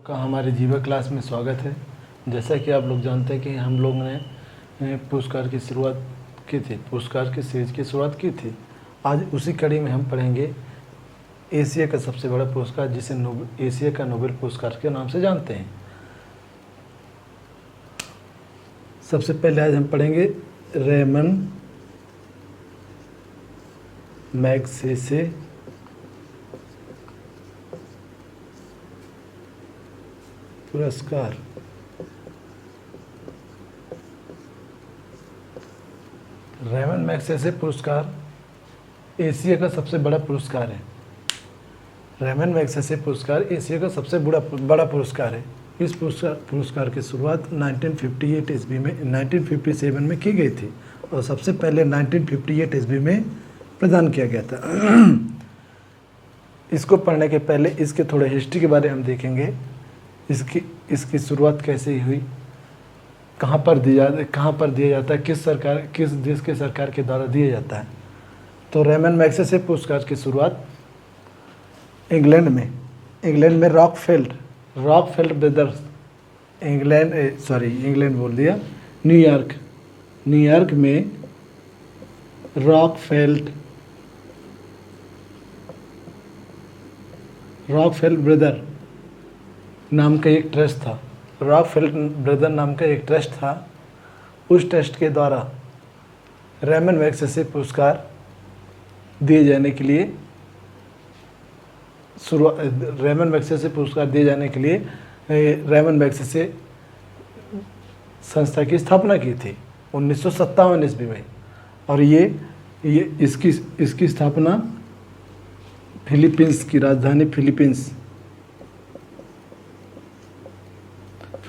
का हमारे जीवा क्लास में स्वागत है। जैसा कि आप लोग जानते हैं कि हम लोग ने पुरस्कार की शुरुआत की थी, पुरस्कार की सीरीज की शुरुआत की थी। आज उसी कड़ी में हम पढ़ेंगे एशिया का सबसे बड़ा पुरस्कार, जिसे एशिया का नोबेल पुरस्कार के नाम से जानते हैं। सबसे पहले आज हम पढ़ेंगे रेमन मैगसेसे पुरस्कार। रेमन मैगसेसे पुरस्कार एशिया का सबसे बड़ा पुरस्कार है। रेमन मैगसेसे पुरस्कार एशिया का सबसे बड़ा पुरस्कार है। इस पुरस्कार की शुरुआत 1958 ईस्वी में 1957 में की गई थी और सबसे पहले 1958 ईस्वी में प्रदान किया गया था। इसको पढ़ने के पहले इसके थोड़े हिस्ट्री के बारे में हम देखेंगे। इसकी शुरुआत कैसे हुई, कहाँ पर दिया जाता है, किस देश के सरकार के द्वारा दिया जाता है। तो रेमन मैगसेसे पुरस्कार की शुरुआत इंग्लैंड में रॉकफेलर ब्रदर्स, इंग्लैंड बोल दिया, न्यूयॉर्क में रॉकफेलर ब्रदर नाम का एक ट्रस्ट था। रॉकफेलर ब्रदर नाम का एक ट्रस्ट था। उस ट्रस्ट के द्वारा रेमन मैगसेसे पुरस्कार दिए जाने के लिए रेमन मैगसेसे संस्था की स्थापना की थी 1957 ईस्वी में। और इसकी स्थापना फिलीपींस की राजधानी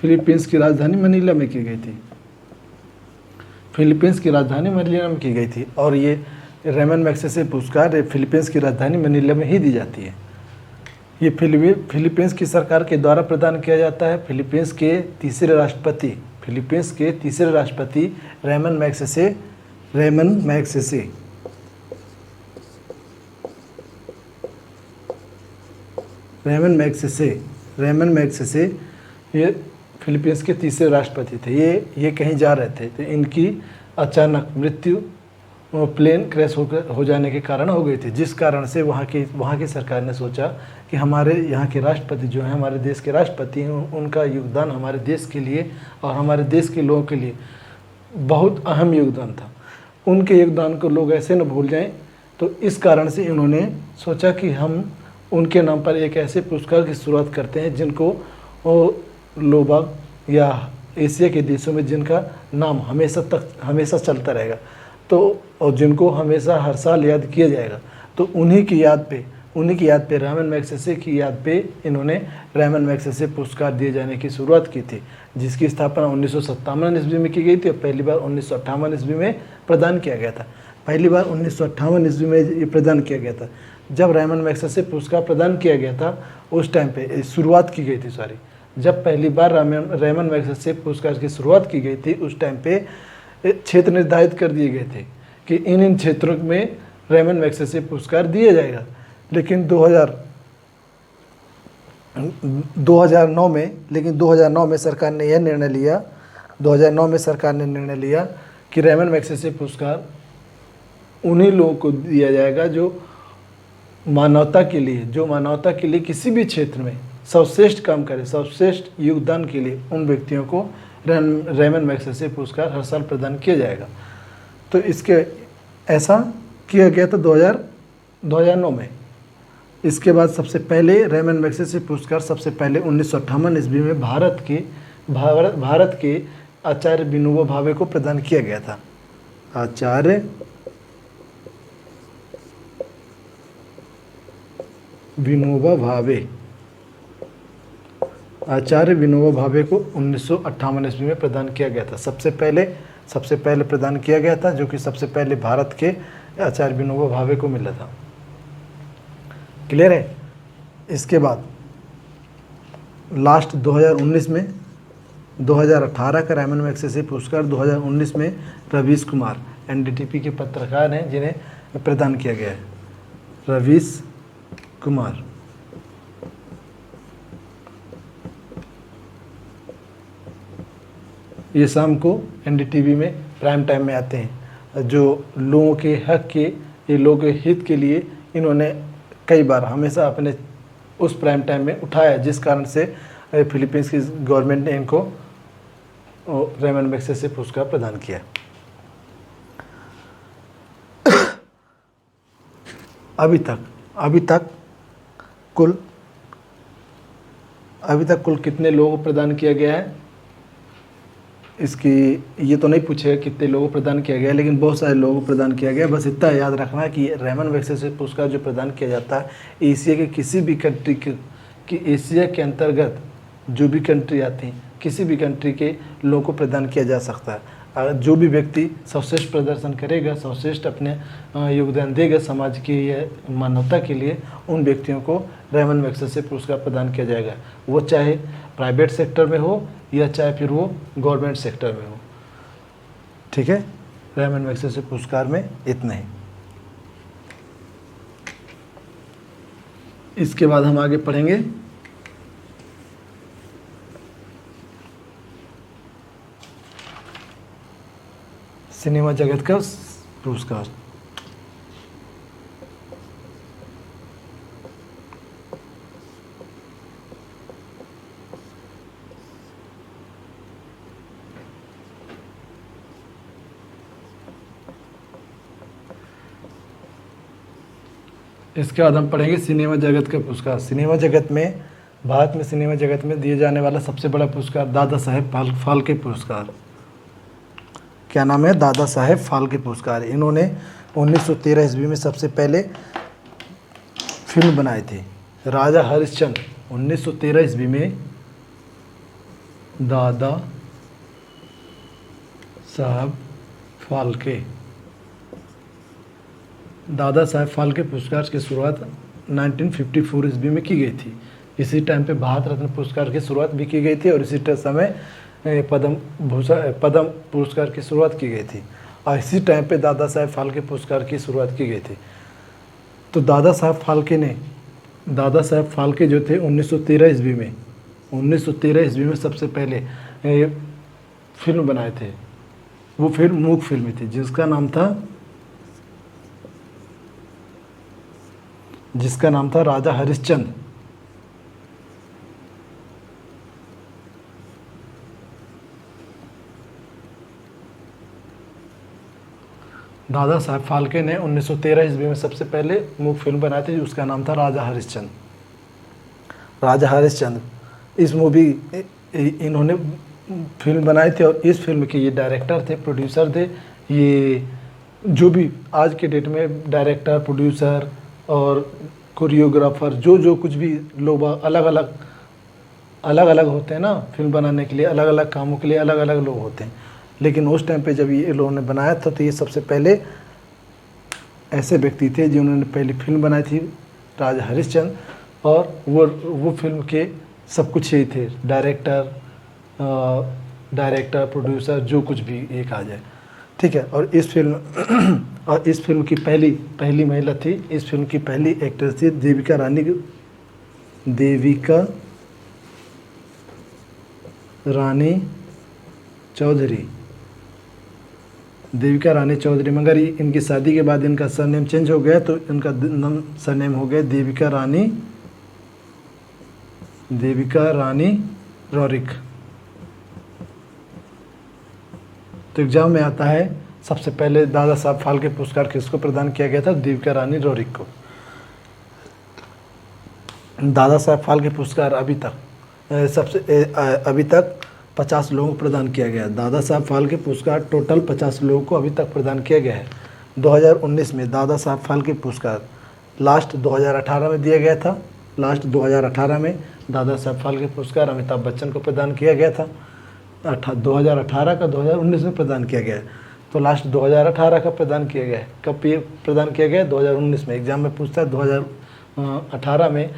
फिलीपींस की राजधानी मनीला में की गई थी। और ये रेमन मैगसेसे पुरस्कार फिलीपींस की राजधानी मनीला में ही दी जाती है। ये फिलीपींस की सरकार के द्वारा प्रदान किया जाता है। फिलीपींस के तीसरे राष्ट्रपति रेमन मैगसेसे ये फिलीपींस के तीसरे राष्ट्रपति थे। ये कहीं जा रहे थे तो इनकी अचानक मृत्यु प्लेन क्रैश हो जाने के कारण हो गई थी, जिस कारण से वहाँ की सरकार ने सोचा कि हमारे यहाँ के राष्ट्रपति जो हैं, हमारे देश के राष्ट्रपति हैं, उनका योगदान हमारे देश के लिए और हमारे देश के लोगों के लिए बहुत अहम योगदान था। उनके योगदान को लोग ऐसे न भूल जाएं। तो इस कारण से इन्होंने सोचा कि हम उनके नाम पर एक ऐसे पुरस्कार की शुरुआत करते हैं जिनको लोग या एशिया के देशों में जिनका नाम हमेशा चलता रहेगा, तो और जिनको हमेशा हर साल याद किया जाएगा। तो उन्हीं की याद पे रेमन मैगसेसे की याद पे इन्होंने रेमन मैगसेसे पुरस्कार दिए जाने की शुरुआत की थी, जिसकी स्थापना 1957 ईस्वी में की गई थी और पहली बार 1958 ईस्वी में प्रदान किया गया था। ये प्रदान किया गया था। जब रेमन मैगसेसे पुरस्कार प्रदान किया गया था उस टाइम पे शुरुआत की गई थी, जब पहली बार रेमन मैगसेसे पुरस्कार की शुरुआत की गई थी उस टाइम पे क्षेत्र निर्धारित कर दिए गए थे कि इन क्षेत्रों में रेमन मैगसेसे पुरस्कार दिया जाएगा। लेकिन 2009 में सरकार ने निर्णय लिया कि रेमन मैगसेसे पुरस्कार उन्हीं लोगों को दिया जाएगा जो मानवता के लिए किसी भी क्षेत्र में सर्वश्रेष्ठ काम करे, सर्वश्रेष्ठ योगदान के लिए उन व्यक्तियों को रेमन मैगसेसे पुरस्कार हर साल प्रदान किया जाएगा। तो इसके ऐसा किया गया था 2009 में। इसके बाद सबसे पहले रेमन मैगसेसे पुरस्कार 1958 ईस्वी में भारत के आचार्य विनोबा भावे को प्रदान किया गया था। आचार्य विनोबा भावे को 1958 ईस्वी में प्रदान किया गया था। सबसे पहले प्रदान किया गया था, जो कि सबसे पहले भारत के आचार्य विनोबा भावे को मिला था। क्लियर है। इसके बाद लास्ट 2019 में 2018 का रेमन मैगसेसे पुरस्कार 2019 में रवीश कुमार एनडीटीवी के पत्रकार हैं जिन्हें प्रदान किया गया है। रवीश कुमार ये शाम को एनडीटीवी में प्राइम टाइम में आते हैं। जो लोगों के हक के, ये लोगों के हित के लिए इन्होंने कई बार हमेशा अपने उस प्राइम टाइम में उठाया, जिस कारण से फिलीपींस की गवर्नमेंट ने इनको रेमन मैग्सेसे पुरस्कार प्रदान किया। अभी तक कुल कितने लोगों को प्रदान किया गया है, इसकी ये तो नहीं पूछेगा कितने लोगों को प्रदान किया गया है, लेकिन बहुत सारे लोगों को प्रदान किया गया। बस इतना याद रखना है कि रेमन मैग्सेसे पुरस्कार जो प्रदान किया जाता है, एशिया के किसी भी कंट्री की एशिया के अंतर्गत जो भी कंट्री आती हैं, किसी भी कंट्री के लोगों को प्रदान किया जा सकता है। जो भी व्यक्ति सर्वश्रेष्ठ प्रदर्शन करेगा, सर्वश्रेष्ठ अपने योगदान देगा समाज की या मानवता के लिए, उन व्यक्तियों को रेमन मैग्सेसे पुरस्कार प्रदान किया जाएगा, वो चाहे प्राइवेट सेक्टर में हो या चाहे फिर वो गवर्नमेंट सेक्टर में हो। ठीक है, रेमन मैग्सेसे पुरस्कार में इतना ही। इसके बाद हम आगे पढ़ेंगे सिनेमा जगत का पुरस्कार। इसके बाद हम पढ़ेंगे सिनेमा जगत का पुरस्कार। सिनेमा जगत में, भारत में सिनेमा जगत में दिए जाने वाला सबसे बड़ा पुरस्कार दादा साहेब फाल्के पुरस्कार। क्या नाम है? दादा साहेब फाल्के पुरस्कार। इन्होंने 1913 ईस्वी में सबसे पहले फिल्म बनाए थे, राजा हरिश्चंद्र। 1913 ईस्वी में दादा साहब फाल्के पुरस्कार की शुरुआत 1954 ईस्वी में की गई थी। इसी टाइम पे भारत रत्न पुरस्कार की शुरुआत भी की गई थी और इसी समय पद्म पुरस्कार की शुरुआत की गई थी और इसी टाइम पे दादा साहेब फाल्के पुरस्कार की शुरुआत की गई थी। तो दादा साहेब फाल्के जो थे 1913 ईस्वी में सबसे पहले फिल्म बनाए थे। वो फिल्म मूक फिल्म थी जिसका नाम था राजा हरिश्चंद्र। दादा साहब फाल्के ने 1913 ईस्वी में सबसे पहले मूक फिल्म बनाई थी, उसका नाम था राजा हरिश्चंद्र। इस मूवी इन्होंने फिल्म बनाई थी और इस फिल्म के ये डायरेक्टर थे, प्रोड्यूसर थे। ये जो भी आज के डेट में डायरेक्टर, प्रोड्यूसर और कोरियोग्राफर जो कुछ भी लोग अलग अलग होते हैं ना, फिल्म बनाने के लिए अलग अलग कामों के लिए अलग अलग लोग होते हैं। लेकिन उस टाइम पे जब ये लोगों ने बनाया था तो ये सबसे पहले ऐसे व्यक्ति थे जिन्होंने पहली फिल्म बनाई थी राजा हरिश्चंद्र, और वो फिल्म के सब कुछ यही थे, डायरेक्टर, प्रोड्यूसर, जो कुछ भी एक आ जाए। ठीक है। और इस फिल्म की पहली महिला थी, इस फिल्म की पहली एक्ट्रेस थी देविका रानी चौधरी। मगर इनकी शादी के बाद इनका सरनेम चेंज हो गया, तो इनका सरनेम हो गया देविका रानी रॉरिक। तो एग्जाम में आता है सबसे पहले दादा साहब फाल्के पुरस्कार किसको प्रदान किया गया था? देविका रानी रॉरिक को। दादा साहब फाल्के पुरस्कार अभी तक 50 लोगों को प्रदान किया गया। दादा साहब फाल्के पुरस्कार टोटल 50 लोगों को अभी तक प्रदान किया गया है। 2019 में दादा साहब फाल्के पुरस्कार लास्ट 2018 में दिया गया था। लास्ट 2018 में दादा साहब फाल्के पुरस्कार अमिताभ बच्चन को प्रदान किया गया था। 2018 का 2019 में प्रदान किया गया है, तो लास्ट 2018 का प्रदान किया गया है। कब प्रदान किया गया? 2019 में। एग्जाम में पूछता है 2018 में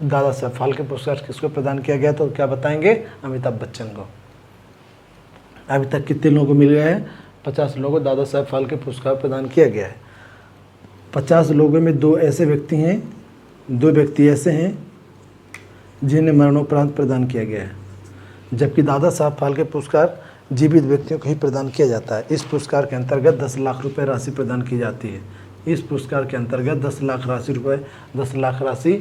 दादा साहब फाल्के पुरस्कार किसको प्रदान किया गया, तो क्या बताएंगे? अमिताभ बच्चन को। अभी तक कितने लोगों को मिल गया है? 50 लोगों को दादा साहब फाल्के पुरस्कार प्रदान किया गया है। 50 लोगों में दो व्यक्ति ऐसे हैं जिन्हें मरणोपरांत प्रदान किया गया है। जबकि दादा साहब फाल्के पुरस्कार जीवित व्यक्तियों को ही प्रदान किया जाता है। इस पुरस्कार के अंतर्गत 10 लाख रुपए राशि प्रदान की जाती है। इस पुरस्कार के अंतर्गत 10 लाख राशि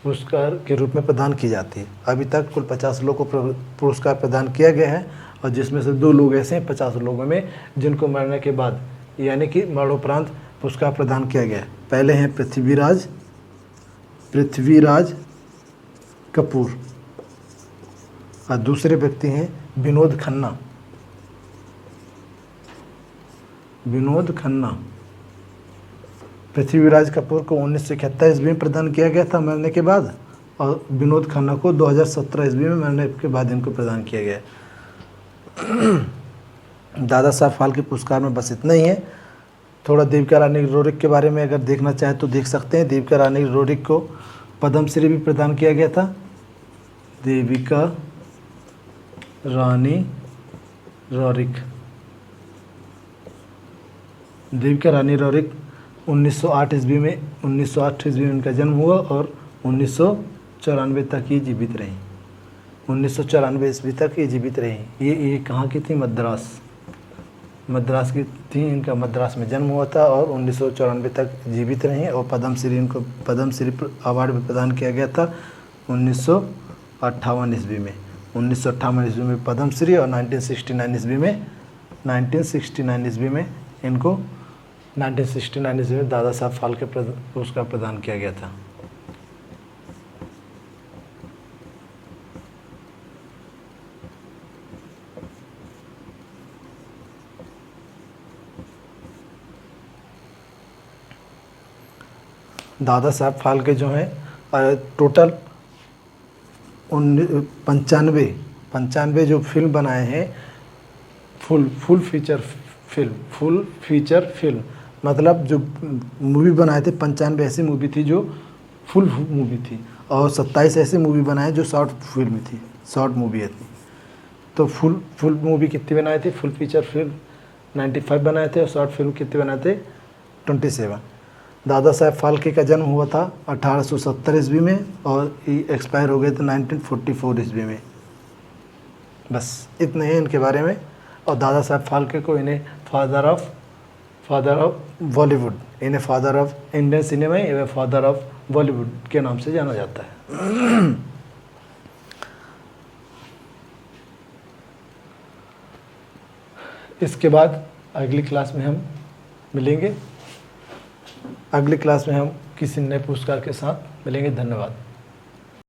पुरस्कार के रूप में प्रदान की जाती है। अभी तक कुल 50 लोगों को पुरस्कार प्रदान किया गया है, और जिसमें से 2 लोग ऐसे हैं 50 लोगों में जिनको मरने के बाद यानी कि मरणोपरांत पुरस्कार प्रदान किया गया है। पहले हैं पृथ्वीराज कपूर, और दूसरे व्यक्ति हैं विनोद खन्ना। पृथ्वीराज कपूर को 1971 ईस्वी में प्रदान किया गया था मरने के बाद, और विनोद खन्ना को 2017 ईस्वी में मरने के बाद इनको प्रदान किया गया। दादा साहब फाल्के पुरस्कार में बस इतना ही है। थोड़ा देविका रानी रोरिक के बारे में अगर देखना चाहे तो देख सकते हैं। देविका रानी रोरिक को पद्मश्री भी प्रदान किया गया था। देविका रानी रोरिक 1908 ईस्वी में उनका जन्म हुआ और 1994 तक ये जीवित रही। 1994 ईस्वी तक ये जीवित रही। ये कहाँ की थी? मद्रास की थी। इनका मद्रास में जन्म हुआ था और 1994 तक जीवित रही, और इनको पद्मश्री अवार्ड भी प्रदान किया गया था 1958 ईस्वी में। 1958 ईस्वी में पद्मश्री, और 1969 ईस्वी में इनको 1969 ईस्वी में दादा साहब फाल्के पुरस्कार प्रदान किया गया था। दादा साहब फाल्के जो हैं टोटल 95 जो फिल्म बनाए हैं, फुल फीचर फिल्म, मतलब जो मूवी बनाए थे 95 ऐसी मूवी थी जो फुल मूवी थी, और 27 ऐसी मूवी बनाए जो शॉर्ट फिल्म थी, शॉर्ट मूवी थी। तो फुल मूवी कितनी बनाए थे? फुल फीचर फिल्म 95 बनाए थे, और शॉर्ट फिल्म कितने बनाए थे? 27। दादा साहब फाल्के का जन्म हुआ था 1870 ईस्वी में, और एक्सपायर हो गए थे 1944 ईस्वी में। बस इतने हैं इनके बारे में। और दादा साहब फाल्के को इन्हें फादर ऑफ बॉलीवुड, इन्हें फादर ऑफ इंडियन सिनेमा या फादर ऑफ बॉलीवुड के नाम से जाना जाता है। इसके बाद अगली क्लास में हम मिलेंगे। अगली क्लास में हम किसी नए पुरस्कार के साथ मिलेंगे। धन्यवाद।